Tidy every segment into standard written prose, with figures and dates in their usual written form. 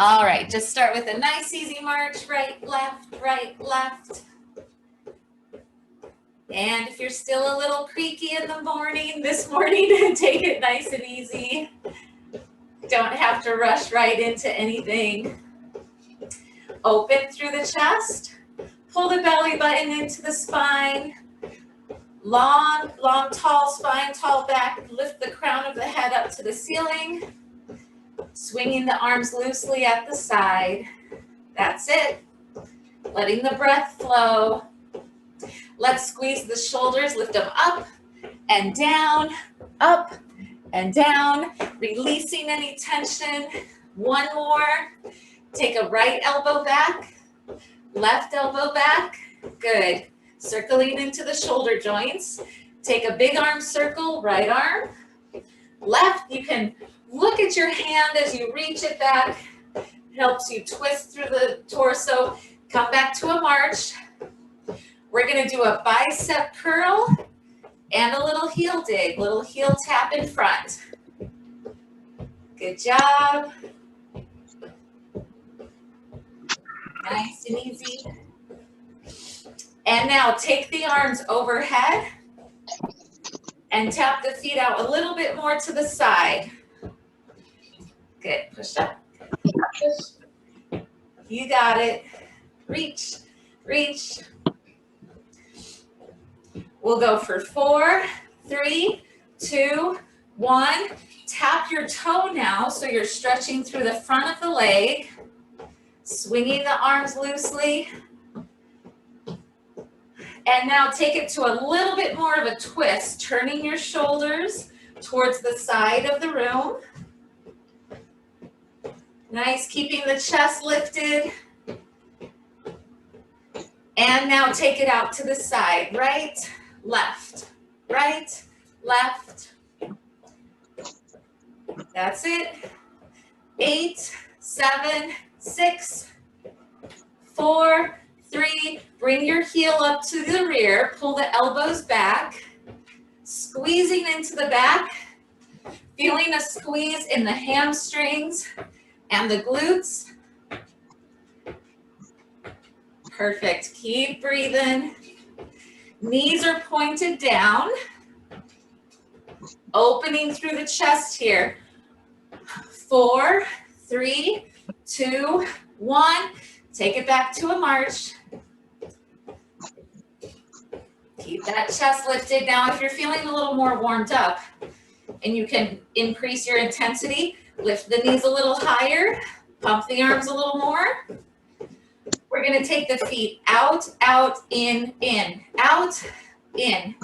All right, just start with a nice easy march, right, left, right, left. And if you're still a little creaky in the morning, this morning, take it nice and easy. Don't have to rush right into anything. Open through the chest, pull the belly button into the spine. Long, long, tall spine, tall back. Lift the crown of the head up to the ceiling. Swinging the arms loosely at the side. That's it. Letting the breath flow. Let's squeeze the shoulders, lift them up and down, up and down, releasing any tension. One more. Take a right elbow back, left elbow back. Good. Circling into the shoulder joints. Take a big arm circle, right arm, left. You can look at your hand as you reach it back. It helps you twist through the torso. Come back to a march. We're going to do a bicep curl and a little heel dig, little heel tap in front. Good job. Nice and easy. And now take the arms overhead and tap the feet out a little bit more to the side. Good. Push up. Push. You got it. Reach, reach. We'll go for 4, 3, 2, 1. Tap your toe now so you're stretching through the front of the leg. Swinging the arms loosely. And now take it to a little bit more of a twist, turning your shoulders towards the side of the room. Nice, keeping the chest lifted. And now take it out to the side, right, left, right, left. That's it. 8, 7, 6, 4, 3, bring your heel up to the rear, pull the elbows back, squeezing into the back, feeling a squeeze in the hamstrings and the glutes. Perfect, keep breathing. Knees are pointed down, opening through the chest here. 4, 3, 2, 1. Take it back to a march. Keep that chest lifted. Now, if you're feeling a little more warmed up and you can increase your intensity, lift the knees a little higher, pump the arms a little more. We're going to take the feet out, out, in, out, in,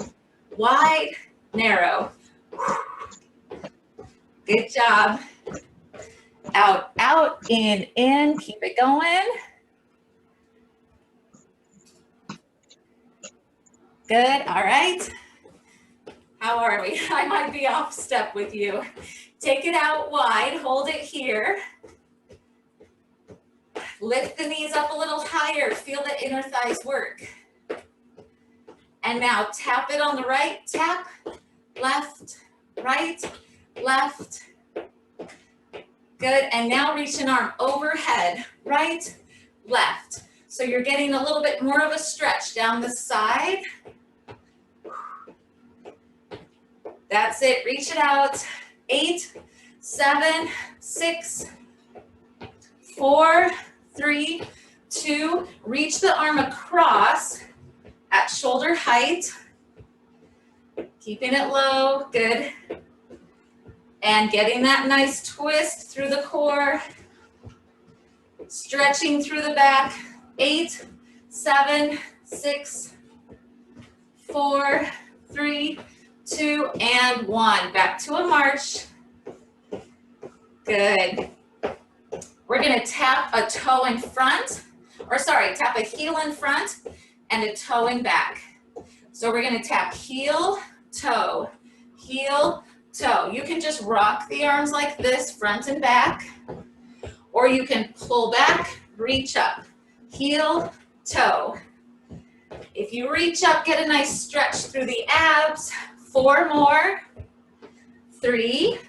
wide, narrow. Good job. Out, out, in, keep it going. Good, all right. How are we? I might be off step with you. Take it out wide, hold it here. Lift the knees up a little higher, feel the inner thighs work. And now tap it on the right, tap, left, right, left. Good, and now reach an arm overhead, right, left. So you're getting a little bit more of a stretch down the side. That's it, reach it out. 8, 7, 6, 4, 3, 2, reach the arm across at shoulder height. Keeping it low, good. And getting that nice twist through the core. Stretching through the back. 8, 7, 6, 4, 3, 2, and 1. Back to a march. Good. We're going to tap a toe in front, tap a heel in front and a toe in back. So we're going to tap heel, toe, heel, toe. You can just rock the arms like this, front and back, or you can pull back, reach up, heel, toe. If you reach up, get a nice stretch through the abs. 4 more. 3,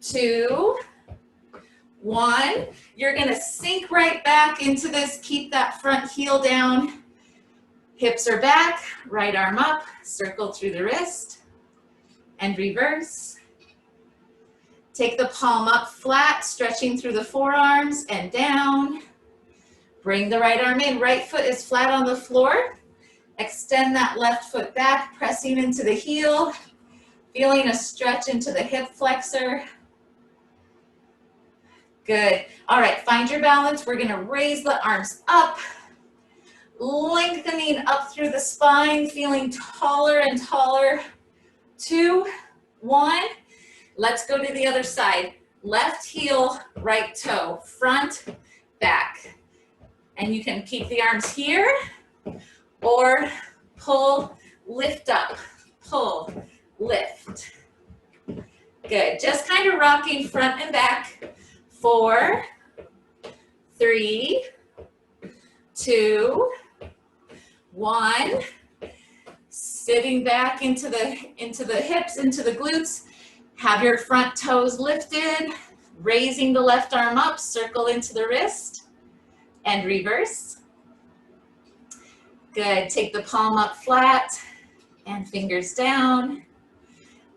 2, 1. You're gonna sink right back into this. Keep that front heel down. Hips are back, right arm up, circle through the wrist, and reverse. Take the palm up flat, stretching through the forearms and down. Bring the right arm in, right foot is flat on the floor. Extend that left foot back, pressing into the heel, feeling a stretch into the hip flexor. Good. All right, find your balance. We're gonna raise the arms up, lengthening up through the spine, feeling taller and taller. 2, 1. Let's go to the other side. Left heel, right toe, front, back. And you can keep the arms here or pull, lift up, pull, lift. Good. Just kind of rocking front and back. 4, 3, 2, 1. Sitting back into the hips, into the glutes. Have your front toes lifted, raising the left arm up, circle into the wrist, and reverse. Good. Take the palm up flat and fingers down.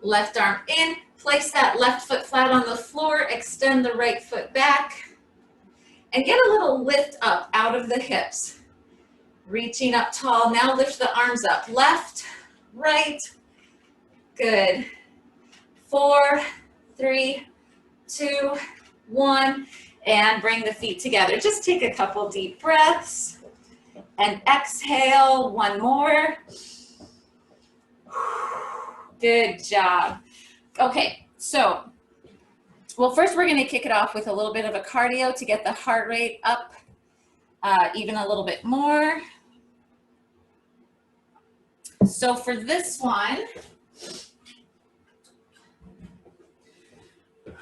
Left arm in. Place that left foot flat on the floor. Extend the right foot back. And get a little lift up out of the hips. Reaching up tall. Now lift the arms up. Left, right. Good. 4, 3, 2, 1. And bring the feet together. Just take a couple deep breaths. And exhale. One more. Good job. Okay, so, well, first we're going to kick it off with a little bit of a cardio to get the heart rate up even a little bit more. So for this one,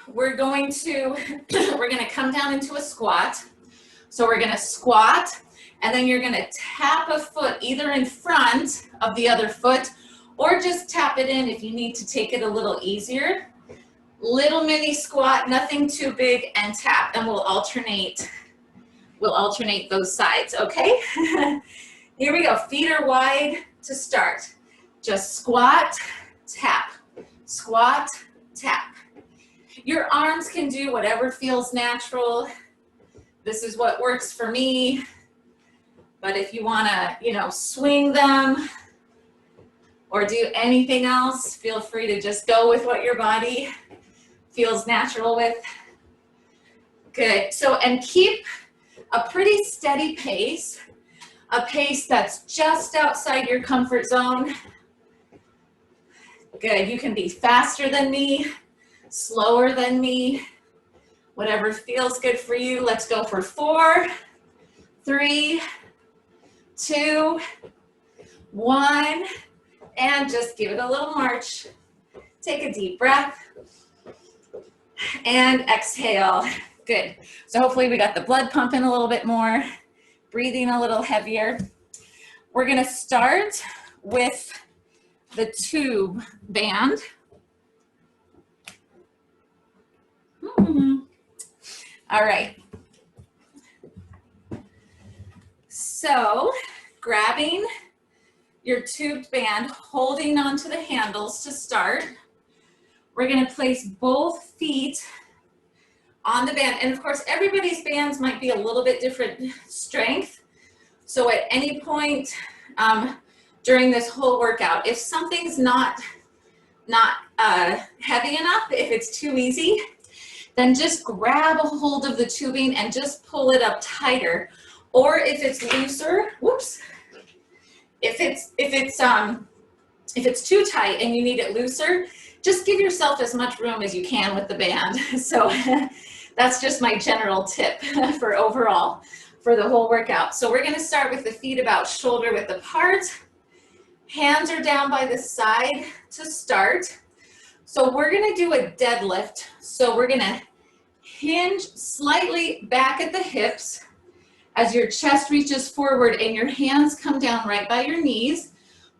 we're going to come down into a squat. So we're going to squat, and then you're going to tap a foot either in front of the other foot, or just tap it in if you need to take it a little easier. Little mini squat, nothing too big, and tap, and we'll alternate those sides, okay? Here we go, feet are wide to start. Just squat, tap, squat, tap. Your arms can do whatever feels natural. This is what works for me. But if you wanna, swing them, or do anything else, feel free to just go with what your body feels natural with. Good, so, and keep a pretty steady pace, a pace that's just outside your comfort zone. Good, you can be faster than me, slower than me, whatever feels good for you. Let's go for 4, 3, 2, 1. And just give it a little march. Take a deep breath and exhale. Good. So hopefully we got the blood pumping a little bit more, breathing a little heavier. We're going to start with the tube band. All right. So grabbing your tubed band, holding onto the handles to start. We're going to place both feet on the band. And of course, everybody's bands might be a little bit different strength. So at any point during this whole workout, if something's not heavy enough, if it's too easy, then just grab a hold of the tubing and just pull it up tighter. Or if it's looser, whoops. If it's too tight and you need it looser, just give yourself as much room as you can with the band. So that's just my general tip for overall, for the whole workout. So we're gonna start with the feet about shoulder width apart. Hands are down by the side to start. So we're gonna do a deadlift. So we're gonna hinge slightly back at the hips as your chest reaches forward and your hands come down right by your knees.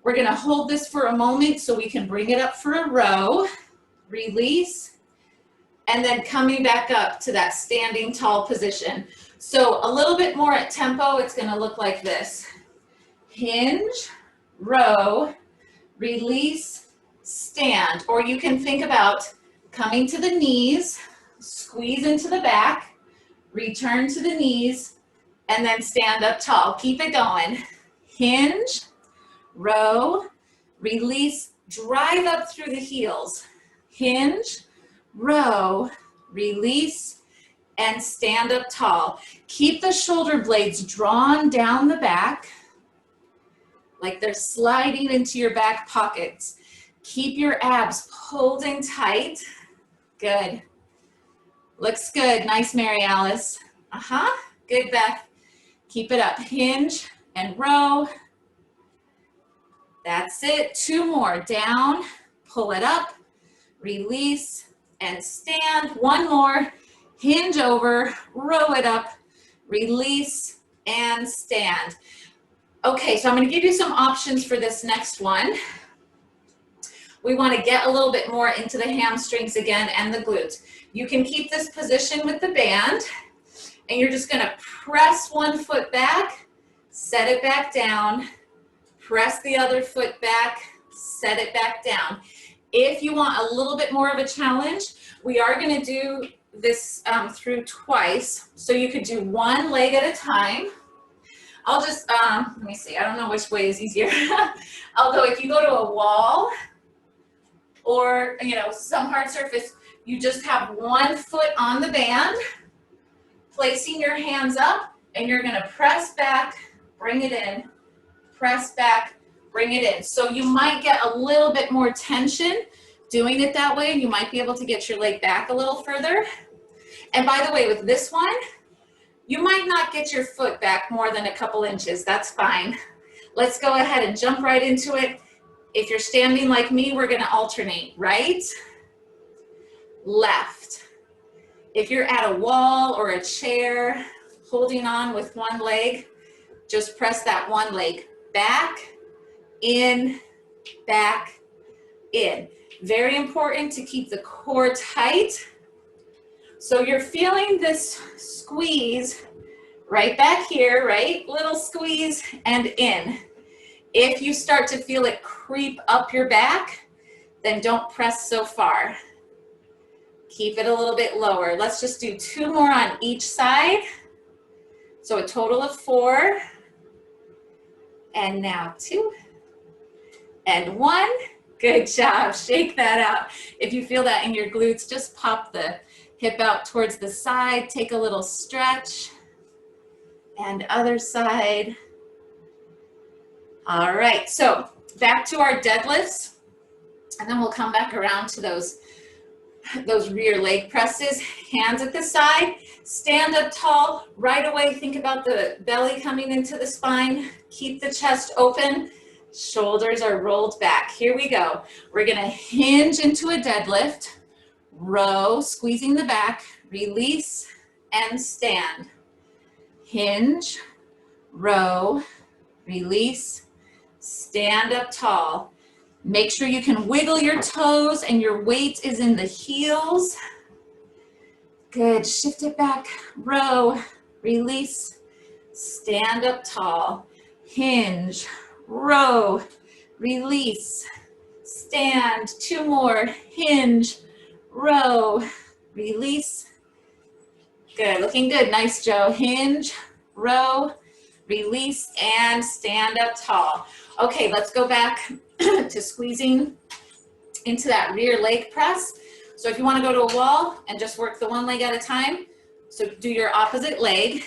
We're gonna hold this for a moment so we can bring it up for a row. Release and then coming back up to that standing tall position. So a little bit more at tempo, it's gonna look like this. Hinge, row, release, stand. Or you can think about coming to the knees, squeeze into the back, return to the knees, and then stand up tall. Keep it going. Hinge, row, release, drive up through the heels. Hinge, row, release, and stand up tall. Keep the shoulder blades drawn down the back, like they're sliding into your back pockets. Keep your abs pulled in tight. Good. Looks good. Nice, Mary Alice. Good, Beth. Keep it up. Hinge and row. That's it. 2 more. Down, pull it up, release, and stand. 1 more. Hinge over, row it up, release, and stand. Okay, so I'm going to give you some options for this next one. We want to get a little bit more into the hamstrings again and the glutes. You can keep this position with the band, and you're just going to press one foot back, set it back down, press the other foot back, set it back down. If you want a little bit more of a challenge, we are going to do this through twice. So you could do 1 leg at a time. I'll just, let me see, I don't know which way is easier. I'll go, if you go to a wall or, you know, some hard surface, you just have 1 foot on the band, placing your hands up, and you're gonna press back, bring it in, press back, bring it in. So you might get a little bit more tension doing it that way. You might be able to get your leg back a little further. And by the way, with this one, you might not get your foot back more than a couple inches. That's fine. Let's go ahead and jump right into it. If you're standing like me, we're gonna alternate right, left. If you're at a wall or a chair, holding on with 1 leg, just press that 1 leg back, in, back, in. Very important to keep the core tight. So you're feeling this squeeze right back here, right? Little squeeze and in. If you start to feel it creep up your back, then don't press so far. Keep it a little bit lower. Let's just do 2 more on each side. So a total of 4. And now 2 and 1. Good job. Shake that out. If you feel that in your glutes, just pop the hip out towards the side. Take a little stretch. And other side. All right, so back to our deadlifts. And then we'll come back around to those rear leg presses. Hands at the side. Stand up tall. Right away, think about the belly coming into the spine. Keep the chest open. Shoulders are rolled back. Here we go. We're gonna hinge into a deadlift. Row, squeezing the back. Release and stand. Hinge, row, release, stand up tall. Make sure you can wiggle your toes and your weight is in the heels. Good, shift it back, row, release, stand up tall. Hinge, row, release, stand. 2 more, hinge, row, release. Good, looking good. Nice, Joe. Hinge, row, release, and stand up tall. Okay, let's go back to squeezing into that rear leg press. So if you want to go to a wall and just work the 1 leg at a time, so do your opposite leg,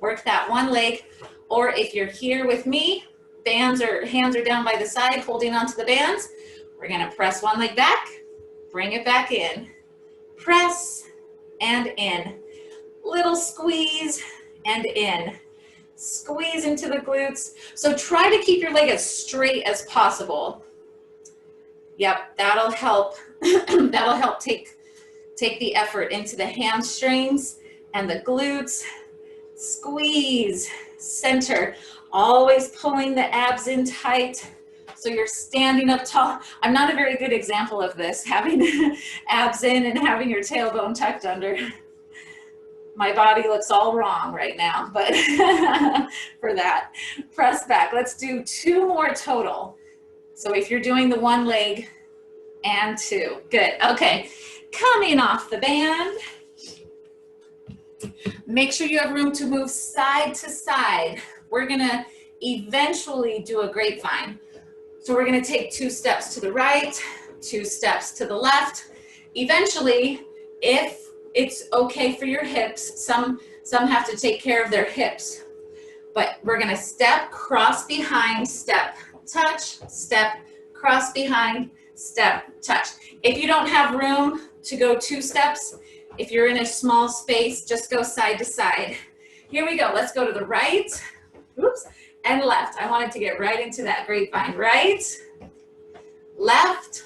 work that 1 leg, or if you're here with me, hands are down by the side, holding onto the bands, we're going to press 1 leg back, bring it back in, press, and in. Little squeeze and in. Squeeze into the glutes. So try to keep your leg as straight as possible. Yep, that'll help. That'll help take the effort into the hamstrings and the glutes. Squeeze, center. Always pulling the abs in tight. So you're standing up tall. I'm not a very good example of this, having abs in and having your tailbone tucked under. My body looks all wrong right now, but for that, press back. Let's do 2 more total. So if you're doing the 1 leg and 2, good. Okay, coming off the band. Make sure you have room to move side to side. We're gonna eventually do a grapevine. So we're gonna take 2 steps to the right, 2 steps to the left. Eventually, if it's okay for your hips, some have to take care of their hips, but we're gonna step, cross behind, step, touch, step, cross behind, step, touch. If you don't have room to go 2 steps, if you're in a small space, just go side to side. Here we go, let's go to the right, oops, and left. I wanted to get right into that grapevine. Right, left.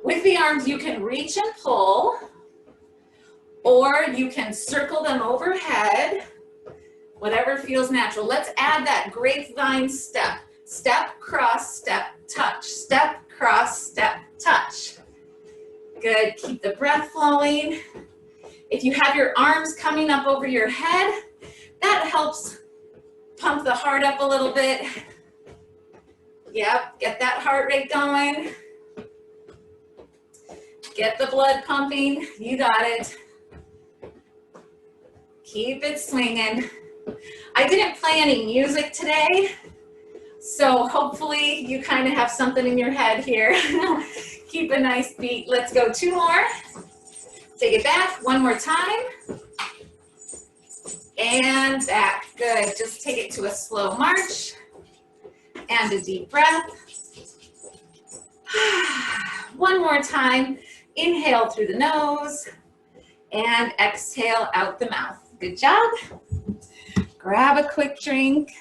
With the arms, you can reach and pull, or you can circle them overhead, whatever feels natural. Let's add that grapevine step. Step, cross, step, touch. Step, cross, step, touch. Good, keep the breath flowing. If you have your arms coming up over your head, that helps pump the heart up a little bit. Yep, get that heart rate going. Get the blood pumping, you got it. Keep it swinging. I didn't play any music today, so hopefully you kind of have something in your head here. Keep a nice beat. Let's go 2 more. Take it back, 1 more time. And back, good. Just take it to a slow march and a deep breath. 1 more time. Inhale through the nose and exhale out the mouth. Good job. Grab a quick drink.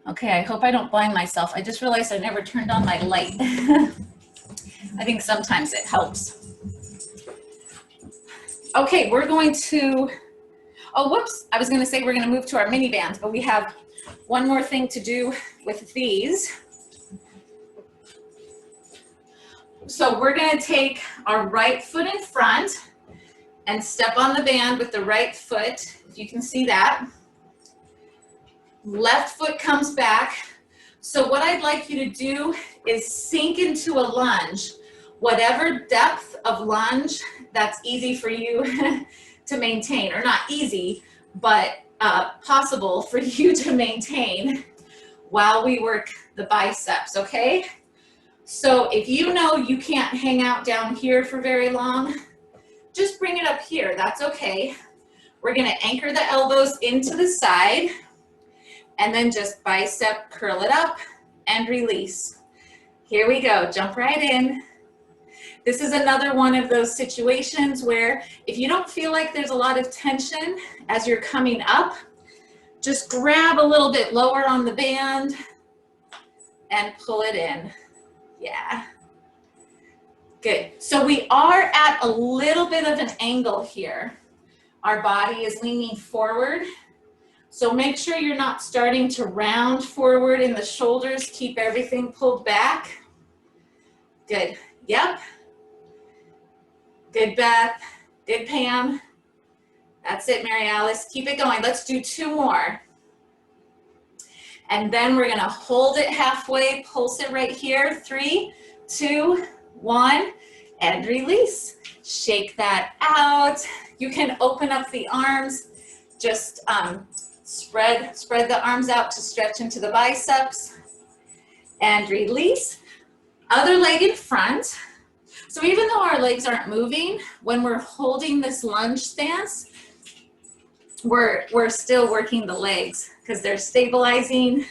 Okay, I hope I don't blind myself. I just realized I never turned on my light. I think sometimes it helps. Okay, we're going to, oh, whoops. I was gonna say we're gonna move to our mini bands, but we have 1 more thing to do with these. So we're gonna take our right foot in front and step on the band with the right foot, if you can see that. Left foot comes back. So what I'd like you to do is sink into a lunge. Whatever depth of lunge that's easy for you to maintain, or not easy, but possible for you to maintain while we work the biceps, okay? So if you know you can't hang out down here for very long, just bring it up here, that's okay. We're gonna anchor the elbows into the side and then just bicep curl it up and release. Here we go, jump right in. This is another one of those situations where if you don't feel like there's a lot of tension as you're coming up, just grab a little bit lower on the band and pull it in. Yeah. Good. So we are at a little bit of an angle here. Our body is leaning forward. So make sure you're not starting to round forward in the shoulders. Keep everything pulled back. Good. Yep. Good, Beth. Good, Pam. That's it, Mary Alice. Keep it going. Let's do 2 more. And then we're gonna hold it halfway, pulse it right here. 3, 2, 1, and release. Shake that out. You can open up the arms. Just spread the arms out to stretch into the biceps. And release. Other leg in front. So even though our legs aren't moving, when we're holding this lunge stance, we're still working the legs because they're stabilizing.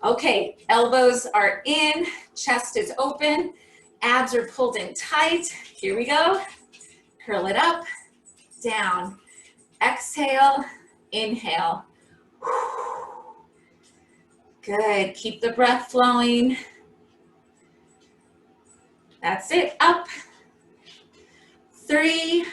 Okay, elbows are in, chest is open, abs are pulled in tight. Here we go. Curl it up, down. Exhale, inhale. Good, keep the breath flowing. That's it, up. 3,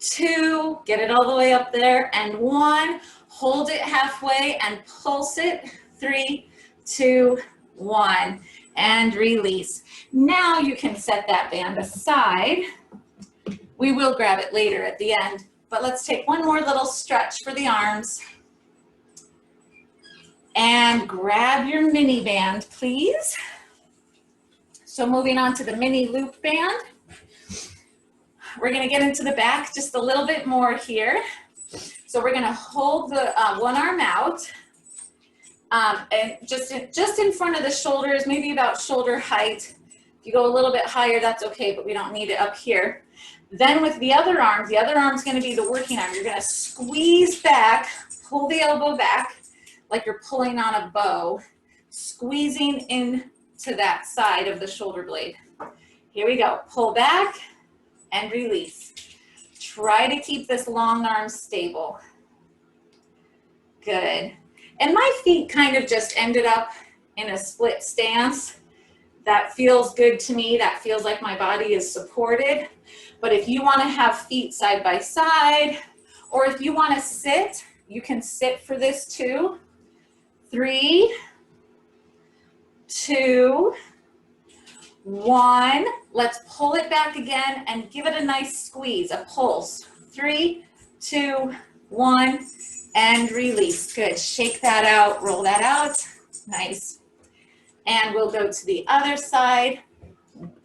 2, get it all the way up there, and 1, hold it halfway and pulse it, 3, 2, 1, and release. Now you can set that band aside. We will grab it later at the end, but let's take one more little stretch for the arms. And grab your mini band, please. So moving on to the mini loop band. We're gonna get into the back just a little bit more here. So we're gonna hold the one arm out and just in front of the shoulders, maybe about shoulder height. If you go a little bit higher, that's okay, but we don't need it up here. Then with the other arm's gonna be the working arm. You're gonna squeeze back, pull the elbow back like you're pulling on a bow, squeezing into that side of the shoulder blade. Here we go, pull back and release. Try to keep this long arm stable. Good. And my feet kind of just ended up in a split stance. That feels good to me. That feels like my body is supported. But if you want to have feet side by side, or if you want to sit, you can sit for this too. 3, 2, 1. Let's pull it back again and give it a nice squeeze, a pulse. 3, 2, 1, and release. Good. Shake that out, roll that out. Nice. And we'll go to the other side.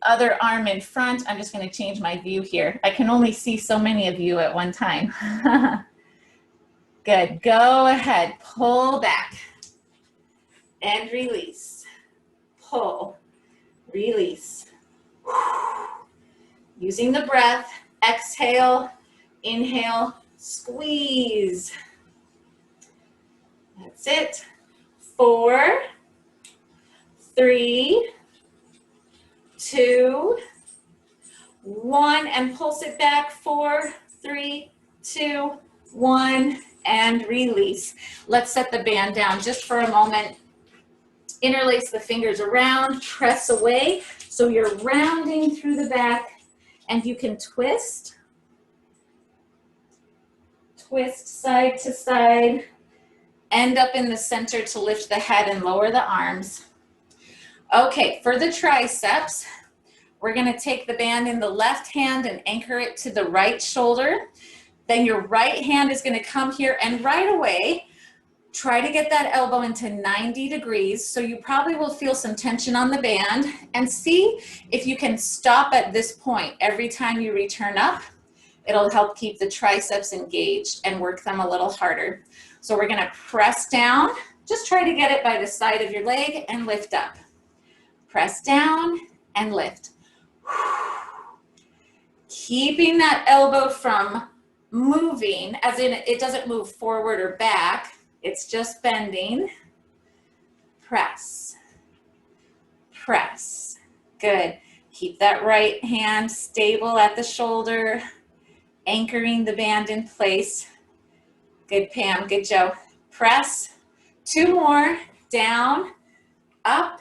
Other arm in front. I'm just going to change my view here. I can only see so many of you at one time. Good. Go ahead. Pull back and release. Pull, release. Using the breath. Exhale, inhale, squeeze. That's it. 4, 3, 2, 1, and pulse it back. 4, 3, 2, 1, and release. Let's set the band down just for a moment. Interlace the fingers around, press away. So you're rounding through the back, and you can twist. Twist side to side. End up in the center to lift the head and lower the arms. Okay, for the triceps, we're gonna take the band in the left hand and anchor it to the right shoulder. Then your right hand is gonna come here, and right away, try to get that elbow into 90 degrees. So you probably will feel some tension on the band, and see if you can stop at this point every time you return up. It'll help keep the triceps engaged and work them a little harder. So we're gonna press down. Just try to get it by the side of your leg and lift up. Press down and lift. Keeping that elbow from moving, as in it doesn't move forward or back, it's just bending. Press, press. Good. Keep that right hand stable at the shoulder, anchoring the band in place. Good, Pam. Good, Joe. Press. 2 more. Down, up,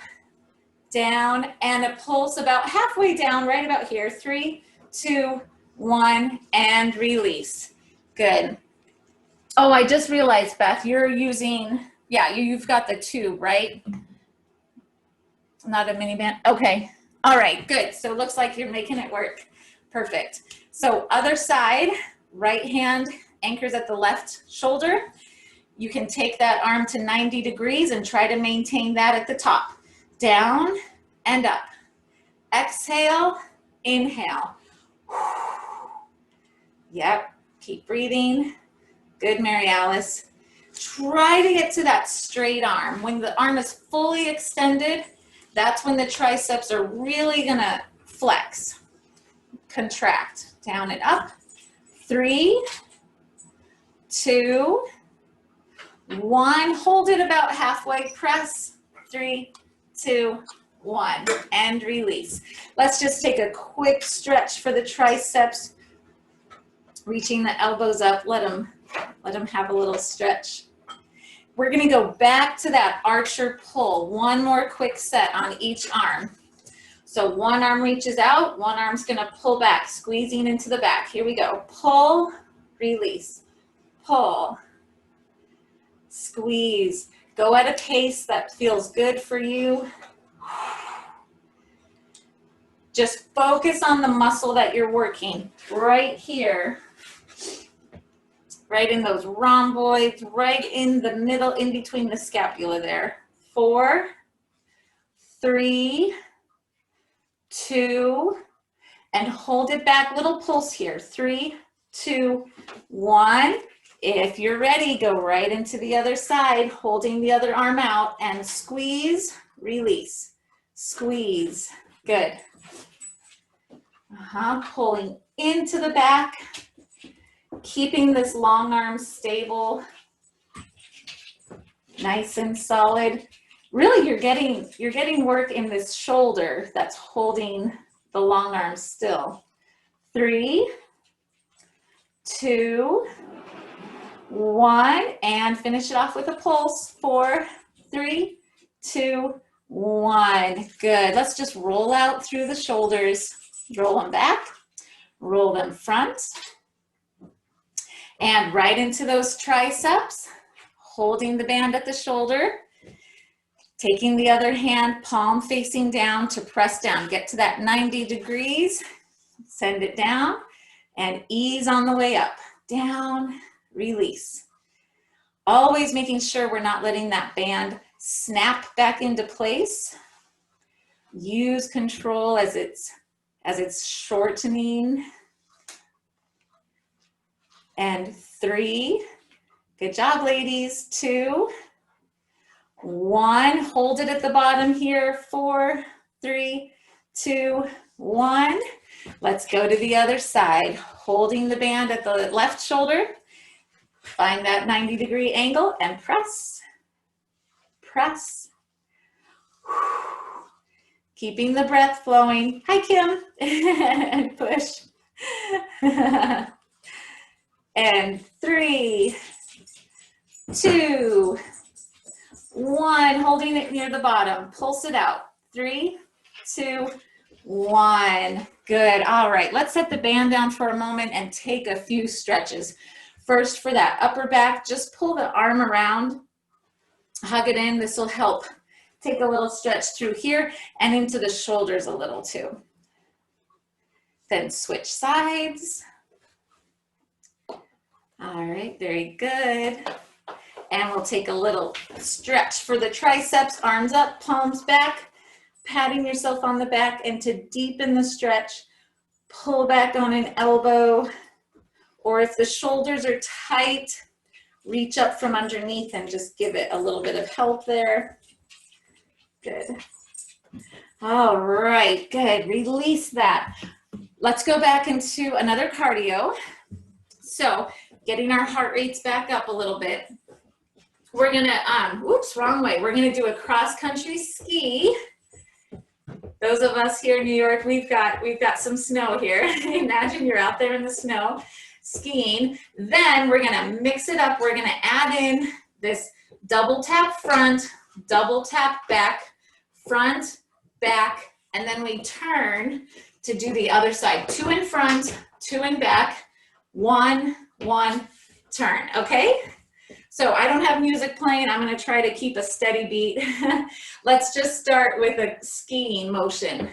down, and a pulse about halfway down, right about here. 3, 2, 1, and release. Good. Oh, I just realized, Beth, you're using, yeah, you've got the tube, right? Not a mini band. Okay. All right, good. So it looks like you're making it work. Perfect. So other side, right hand anchors at the left shoulder. You can take that arm to 90 degrees and try to maintain that at the top. Down and up. Exhale, inhale. Yep, keep breathing. Good, Mary Alice. Try to get to that straight arm. When the arm is fully extended, that's when the triceps are really gonna flex. Contract, down and up. 3, 2, 1. Hold it about halfway. Press. 3, 2, 1, and release. Let's just take a quick stretch for the triceps. Reaching the elbows up. Let them have a little stretch. We're going to go back to that archer pull. One more quick set on each arm. So one arm reaches out, one arm's gonna pull back, squeezing into the back. Here we go. Pull, release, pull, squeeze. Go at a pace that feels good for you. Just focus on the muscle that you're working right here, right in those rhomboids, right in the middle, in between the scapula there. 4, 3, 2, and hold it back. Little pulse here. 3, 2, 1. If you're ready, go right into the other side, holding the other arm out, and squeeze, release, squeeze. Good. Pulling into the back, keeping this long arm stable, nice and solid. Really, you're getting work in this shoulder that's holding the long arm still. 3, 2, 1, and finish it off with a pulse. 4, 3, 2, 1. Good. Let's just roll out through the shoulders. Roll them back, roll them front, and right into those triceps, holding the band at the shoulder, taking the other hand, palm facing down to press down. Get to that 90 degrees, send it down, and ease on the way up. Down, release. Always making sure we're not letting that band snap back into place. Use control as it's shortening. And 3, good job, ladies. 2, 1, hold it at the bottom here. 4, 3, 2, 1. Let's go to the other side, holding the band at the left shoulder. Find that 90-degree angle and press, press. Keeping the breath flowing. Hi, Kim. And push. And 3, 2, 1. Holding it near the bottom. Pulse it out. 3, 2, 1. Good. All right. Let's set the band down for a moment and take a few stretches. First, for that upper back, just pull the arm around. Hug it in. This will help. Take a little stretch through here and into the shoulders a little too. Then switch sides. All right, very good. And we'll take a little stretch for the triceps, arms up, palms back, patting yourself on the back, and to deepen the stretch, pull back on an elbow, or if the shoulders are tight, reach up from underneath and just give it a little bit of help there. Good. All right, good. Release that. Let's go back into another cardio. So getting our heart rates back up a little bit. We're gonna, whoops, wrong way. We're gonna do a cross-country ski. Those of us here in New York, we've got some snow here. Imagine you're out there in the snow skiing. Then we're gonna mix it up. We're gonna add in this double tap front, double tap back, front, back, and then we turn to do the other side. 2 in front, 2 in back, 1, 1, turn, okay? So I don't have music playing. I'm gonna try to keep a steady beat. Let's just start with a skiing motion.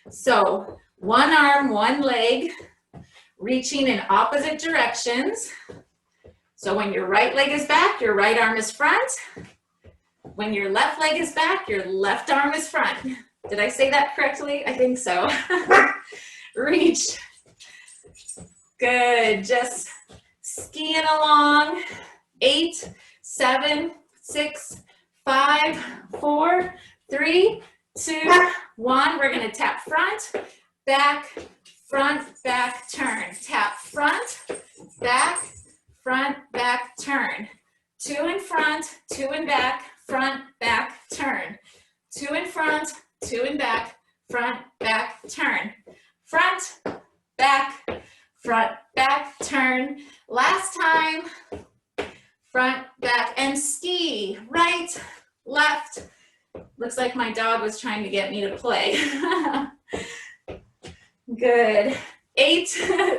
So 1 arm, 1 leg, reaching in opposite directions. So when your right leg is back, your right arm is front. When your left leg is back, your left arm is front. Did I say that correctly? I think so. Reach. Good, just skiing along. 8, 7, 6, 5, 4, 3, 2, 1. We're gonna tap front, back, turn. Tap front, back, turn. 2 in front, 2 in back, front, back, turn. 2 in front, 2 in back, front, back, turn. Front, back, turn. Last time. Front, back, and ski. Right, left, Looks like my dog was trying to get me to play. Good. 8,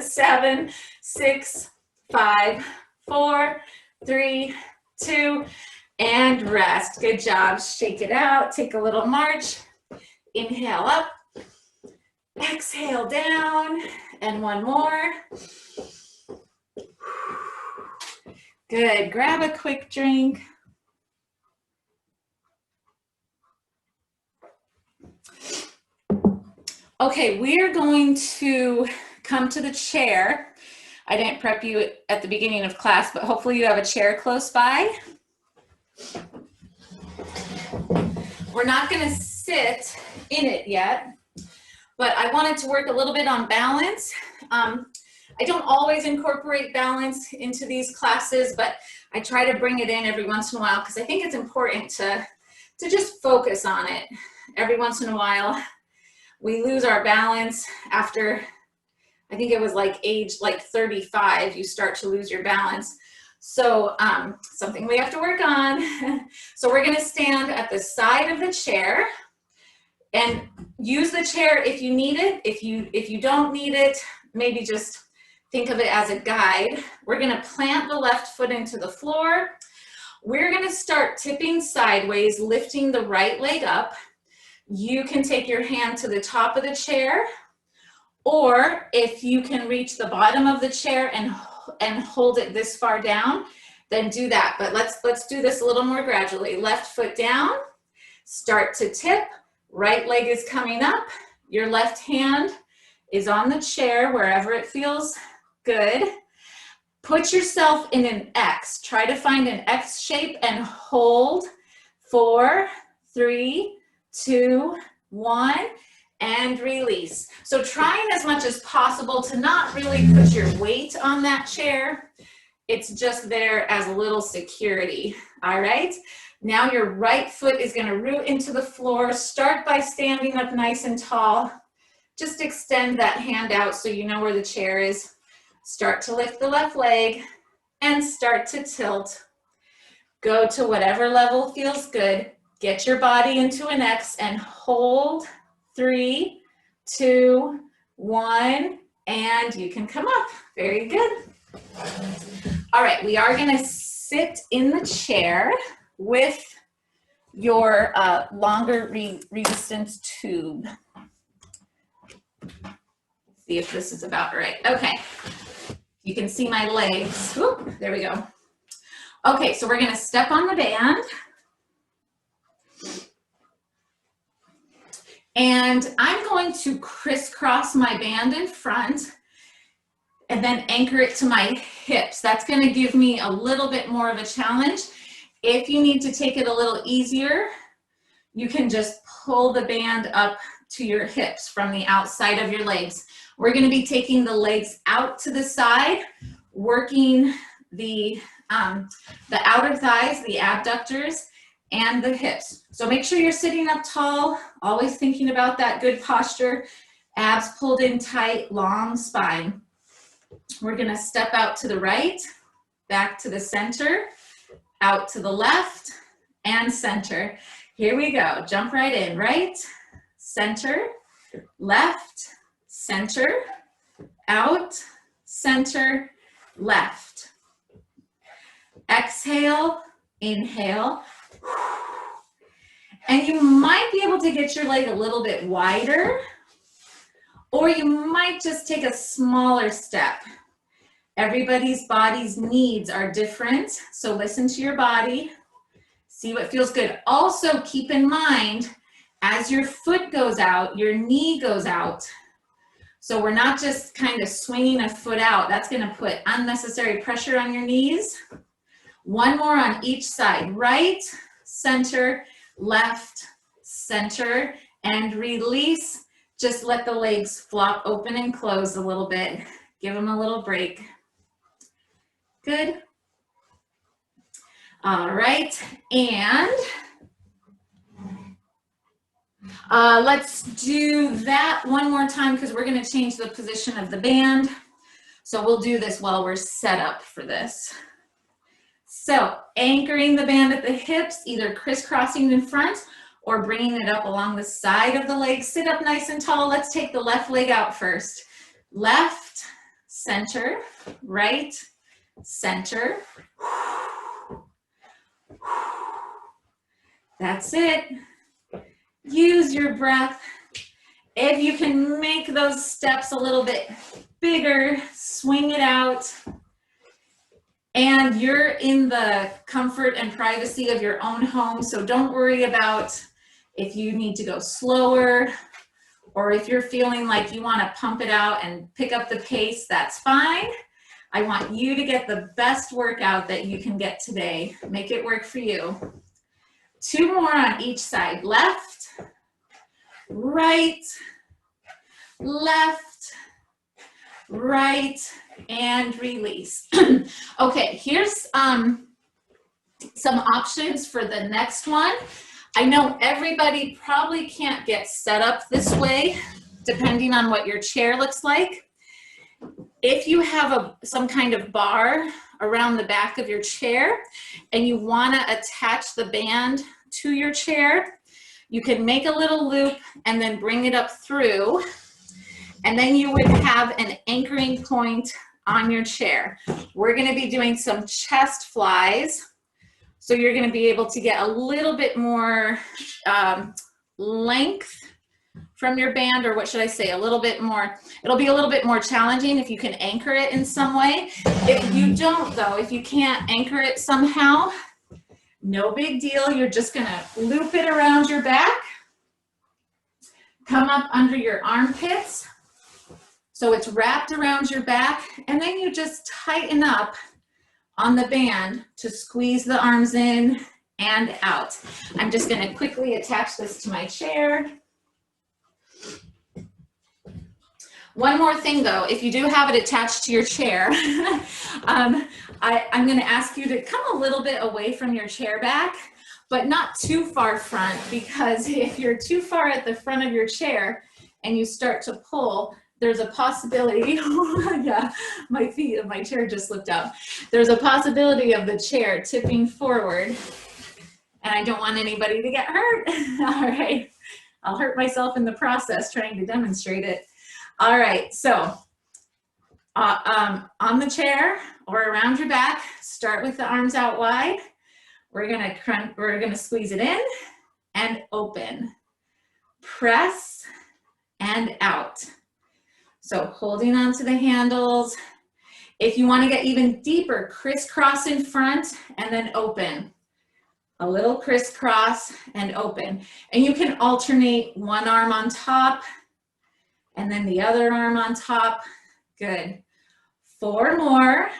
7, 6, 5, 4, 3, 2, and rest. Good job. Shake it out. Take a little march. Inhale up. Exhale down. And one more. Good. Grab a quick drink. Okay, we're going to come to the chair. I didn't prep you at the beginning of class, but hopefully you have a chair close by. We're not going to sit in it yet, but I wanted to work a little bit on balance. I don't always incorporate balance into these classes, but I try to bring it in every once in a while because I think it's important to just focus on it. Every once in a while, we lose our balance after, I think it was like age like 35, you start to lose your balance. So something we have to work on. So we're gonna stand at the side of the chair and use the chair if you need it. If you don't need it, maybe just think of it as a guide. We're gonna plant the left foot into the floor. We're gonna start tipping sideways, lifting the right leg up. You can take your hand to the top of the chair, or if you can reach the bottom of the chair and hold it this far down, then do that. But let's do this a little more gradually. Left foot down, start to tip, right leg is coming up, your left hand is on the chair wherever it feels good. Put yourself in an X. Try to find an X shape and hold. 4, 3, 2, 1, and release. So trying as much as possible to not really put your weight on that chair. It's just there as a little security, all right? Now your right foot is gonna root into the floor. Start by standing up nice and tall. Just extend that hand out so you know where the chair is. Start to lift the left leg and start to tilt. Go to whatever level feels good. Get your body into an X and hold. 3, 2, 1, and you can come up. Very good. All right, we are gonna sit in the chair with your longer resistance tube. See if this is about right. Okay, you can see my legs. Whoop, there we go. Okay, so we're gonna step on the band. And I'm going to crisscross my band in front and then anchor it to my hips. That's going to give me a little bit more of a challenge. If you need to take it a little easier, you can just pull the band up to your hips from the outside of your legs. We're going to be taking the legs out to the side, working the outer thighs, the abductors, and the hips. So make sure you're sitting up tall, always thinking about that good posture, abs pulled in tight, long spine. We're gonna step out to the right, back to the center, out to the left, and center. Here we go, jump right in, right, center, left, center, out, center, left. Exhale, inhale. And you might be able to get your leg a little bit wider, or you might just take a smaller step. Everybody's body's needs are different, so listen to your body, see what feels good. Also keep in mind, as your foot goes out, your knee goes out. So we're not just kind of swinging a foot out. That's gonna put unnecessary pressure on your knees. One more on each side, right, center, left, center, and release. Just let the legs flop open and close a little bit. Give them a little break. Good. All right, and let's do that one more time because we're going to change the position of the band. So we'll do this while we're set up for this. So anchoring the band at the hips, either crisscrossing in front or bringing it up along the side of the leg. Sit up nice and tall. Let's take the left leg out first. Left, center, right, center. That's it. Use your breath. If you can make those steps a little bit bigger, swing it out. And you're in the comfort and privacy of your own home, so don't worry about if you need to go slower or if you're feeling like you want to pump it out and pick up the pace, that's fine. I want you to get the best workout that you can get today. Make it work for you. 2 more on each side. Left, right, left, right, and release. Okay, here's some options for the next one. I know everybody probably can't get set up this way, depending on what your chair looks like. If you have some kind of bar around the back of your chair and you want to attach the band to your chair, you can make a little loop and then bring it up through, and then you would have an anchoring point on your chair. We're going to be doing some chest flies, so you're going to be able to get a little bit more length from your band, or what should I say, a little bit more. It'll be a little bit more challenging if you can anchor it in some way. If you don't though, if you can't anchor it somehow, no big deal. You're just going to loop it around your back, come up under your armpits, so it's wrapped around your back, and then you just tighten up on the band to squeeze the arms in and out. I'm just going to quickly attach this to my chair. One more thing though, if you do have it attached to your chair, I'm going to ask you to come a little bit away from your chair back, but not too far front, because if you're too far at the front of your chair and you start to pull, there's a possibility, yeah, my chair just slipped out. There's a possibility of the chair tipping forward, and I don't want anybody to get hurt. All right, I'll hurt myself in the process trying to demonstrate it. All right, so on the chair or around your back, start with the arms out wide. We're gonna squeeze it in and open, press and out. So holding onto the handles. If you want to get even deeper, crisscross in front and then open. A little crisscross and open. And you can alternate one arm on top and then the other arm on top. Good. 4 more.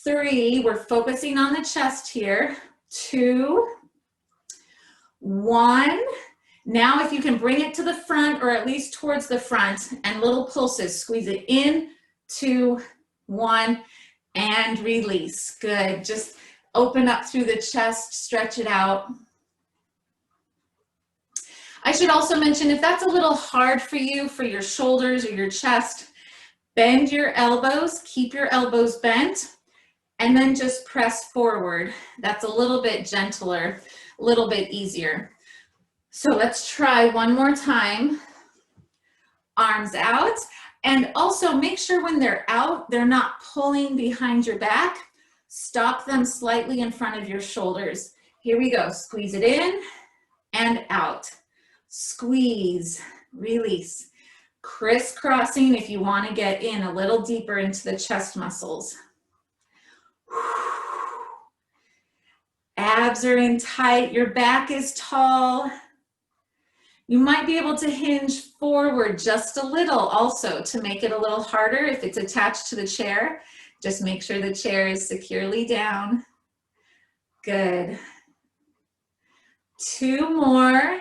3, we're focusing on the chest here. 2, 1. Now if you can bring it to the front, or at least towards the front, and little pulses, squeeze it in, 2, 1, and release. Good. Just open up through the chest, stretch it out. I should also mention, if that's a little hard for you, for your shoulders or your chest, bend your elbows, keep your elbows bent, and then just press forward. That's a little bit gentler, a little bit easier. So let's try one more time. Arms out, and also make sure when they're out, they're not pulling behind your back. Stop them slightly in front of your shoulders. Here we go. Squeeze it in and out. Squeeze, release. Crisscrossing if you want to get in a little deeper into the chest muscles. Abs are in tight. Your back is tall. You might be able to hinge forward just a little also to make it a little harder if it's attached to the chair. Just make sure the chair is securely down. Good. 2 more.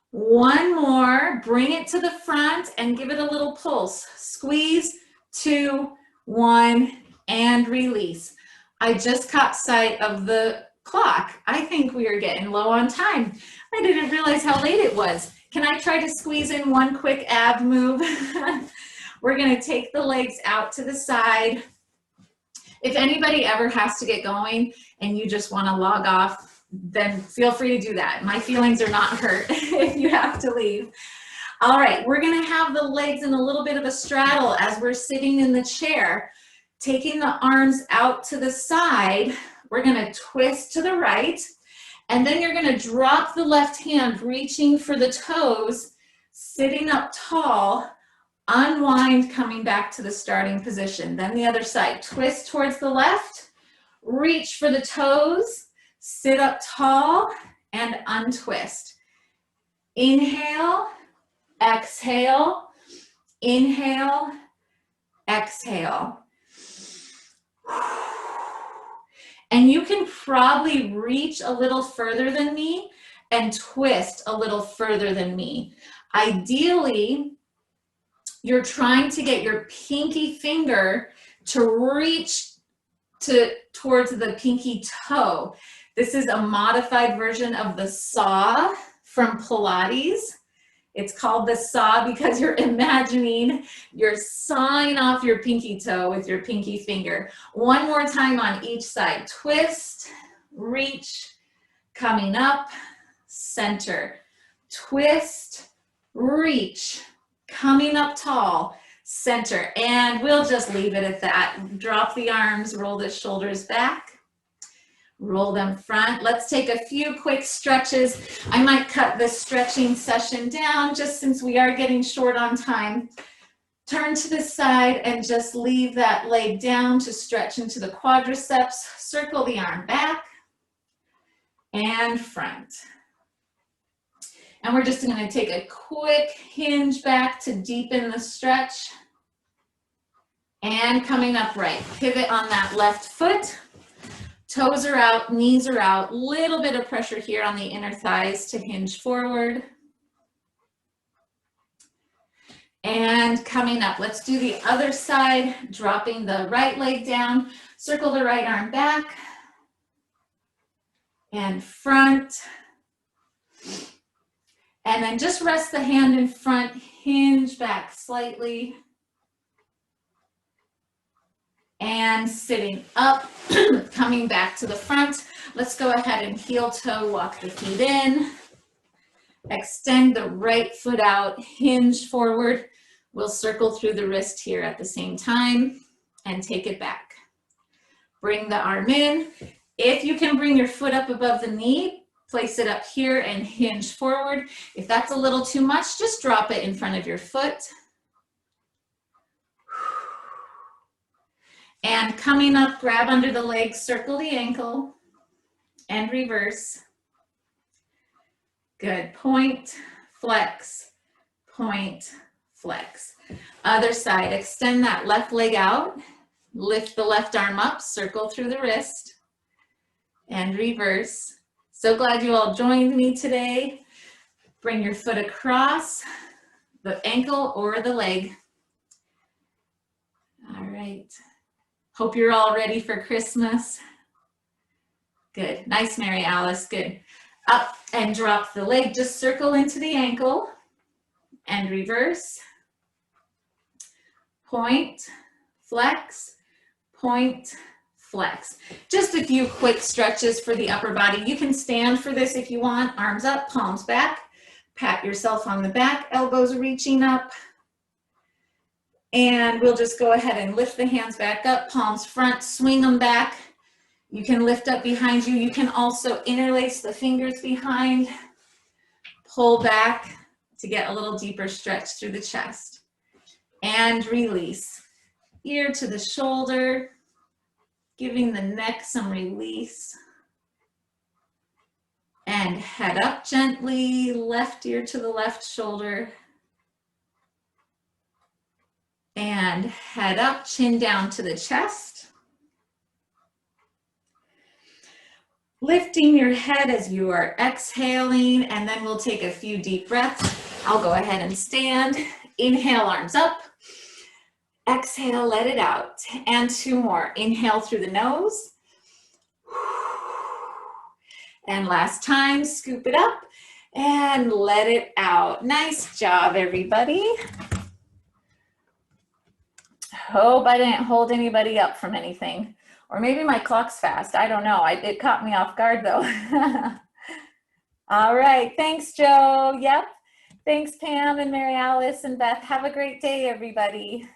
1 more. Bring it to the front and give it a little pulse. Squeeze, 2, 1, and release. I just caught sight of the clock. I think we are getting low on time. I didn't realize how late it was. Can I try to squeeze in one quick ab move? We're gonna take the legs out to the side. If anybody ever has to get going and you just wanna log off, then feel free to do that. My feelings are not hurt if you have to leave. All right, we're gonna have the legs in a little bit of a straddle as we're sitting in the chair. Taking the arms out to the side, we're gonna twist to the right, and then you're gonna drop the left hand, reaching for the toes, sitting up tall, unwind, coming back to the starting position. Then the other side, twist towards the left, reach for the toes, sit up tall, and untwist. Inhale, exhale, inhale, exhale. And you can probably reach a little further than me and twist a little further than me. Ideally, you're trying to get your pinky finger to reach towards the pinky toe. This is a modified version of the saw from Pilates. It's called the saw because you're imagining you're sawing off your pinky toe with your pinky finger. One more time on each side. Twist, reach, coming up, center. Twist, reach, coming up tall, center. And we'll just leave it at that. Drop the arms, roll the shoulders back. Roll them front. Let's take a few quick stretches. I might cut this stretching session down just since we are getting short on time. Turn to the side and just leave that leg down to stretch into the quadriceps. Circle the arm back and front. And we're just going to take a quick hinge back to deepen the stretch. And coming up right. Pivot on that left foot. Toes are out, knees are out, little bit of pressure here on the inner thighs to hinge forward. And coming up, let's do the other side, dropping the right leg down, circle the right arm back and front. And then just rest the hand in front, hinge back slightly. And sitting up, coming back to the front. Let's go ahead and heel toe, walk the feet in. Extend the right foot out, hinge forward. We'll circle through the wrist here at the same time and take it back. Bring the arm in. If you can bring your foot up above the knee, place it up here and hinge forward. If that's a little too much, just drop it in front of your foot. And coming up, grab under the leg, circle the ankle, and reverse. Good. Point, flex, point, flex. Other side, extend that left leg out, lift the left arm up, circle through the wrist, and reverse. So glad you all joined me today. Bring your foot across the ankle or the leg. All right. Hope you're all ready for Christmas. Good. Nice, Mary Alice. Good. Up and drop the leg. Just circle into the ankle and reverse. Point, flex, point, flex. Just a few quick stretches for the upper body. You can stand for this if you want. Arms up, palms back. Pat yourself on the back, elbows reaching up. And we'll just go ahead and lift the hands back up, palms front, swing them back. You can lift up behind you. You can also interlace the fingers behind, pull back to get a little deeper stretch through the chest. And release. Ear to the shoulder, giving the neck some release. And head up gently, left ear to the left shoulder. And head up, chin down to the chest. Lifting your head as you are exhaling, and then we'll take a few deep breaths. I'll go ahead and stand. Inhale, arms up. Exhale, let it out. And two more. Inhale through the nose. And last time, scoop it up and let it out. Nice job, everybody. Hope I didn't hold anybody up from anything. Or maybe my clock's fast. I don't know. It caught me off guard though. All right. Thanks, Joe. Yep. Thanks, Pam and Mary Alice and Beth. Have a great day, everybody.